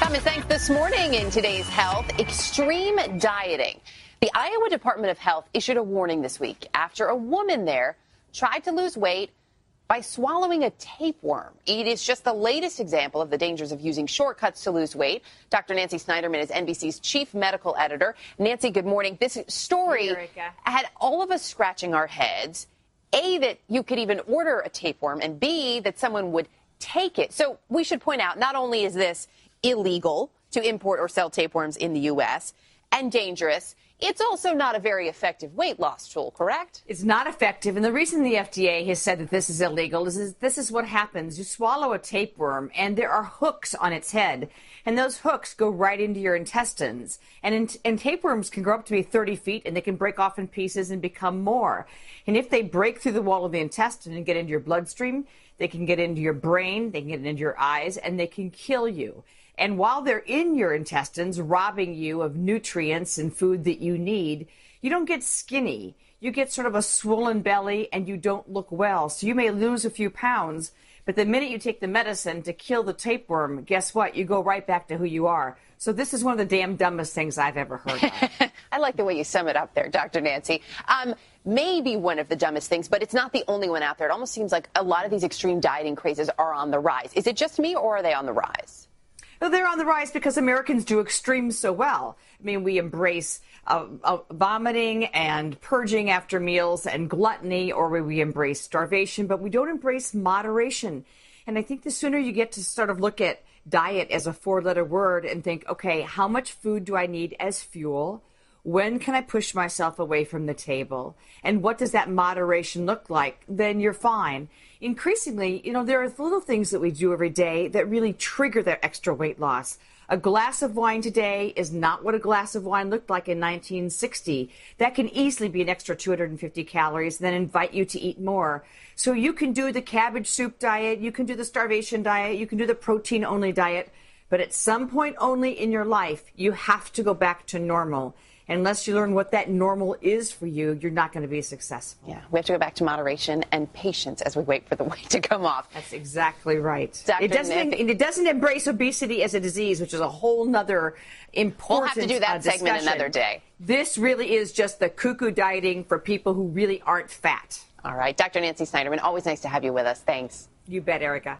Thomas, thanks this morning in today's health. Extreme dieting. The Iowa Department of Health issued a warning this week after a woman there tried to lose weight by swallowing a tapeworm. It is just the latest example of the dangers of using shortcuts to lose weight. Dr. Nancy Snyderman is NBC's chief medical editor. Nancy, good morning. This story had all of us scratching our heads. A, that you could even order a tapeworm, and B, that someone would take it. So we should point out, not only is this illegal to import or sell tapeworms in the U.S. and dangerous, it's also not a very effective weight loss tool, correct? It's not effective. And the reason the FDA has said that this is illegal is this is what happens. You swallow a tapeworm and there are hooks on its head. And those hooks go right into your intestines. And tapeworms can grow up to be 30 feet and they can break off in pieces and become more. And if they break through the wall of the intestine and get into your bloodstream, they can get into your brain, they can get into your eyes, and they can kill you. And while they're in your intestines, robbing you of nutrients and food that you need, you don't get skinny. You get sort of a swollen belly and you don't look well. So you may lose a few pounds, but the minute you take the medicine to kill the tapeworm, guess what? You go right back to who you are. So this is one of the damn dumbest things I've ever heard of. I like the way you sum it up there, Dr. Nancy. Maybe one of the dumbest things, but it's not the only one out there. It almost seems like a lot of these extreme dieting crazes are on the rise. Is it just me or are they on the rise? Well, they're on the rise because Americans do extremes so well. I mean, we embrace vomiting and purging after meals and gluttony, or we embrace starvation, but we don't embrace moderation. And I think the sooner you get to sort of look at diet as a four-letter word and think, okay, how much food do I need as fuel? When can I push myself away from the table? And what does that moderation look like? Then you're fine. Increasingly, there are little things that we do every day that really trigger that extra weight loss. A glass of wine today is not what a glass of wine looked like in 1960. That can easily be an extra 250 calories and then invite you to eat more. So you can do the cabbage soup diet, you can do the starvation diet, you can do the protein-only diet, but at some point only in your life, you have to go back to normal. Unless you learn what that normal is for you, you're not going to be successful. Yeah, we have to go back to moderation and patience as we wait for the weight to come off. That's exactly right. It doesn't embrace obesity as a disease, which is a whole nother important We'll have to do that segment another day. This really is just the cuckoo dieting for people who really aren't fat. All right. Dr. Nancy Snyderman, always nice to have you with us. Thanks. You bet, Erica.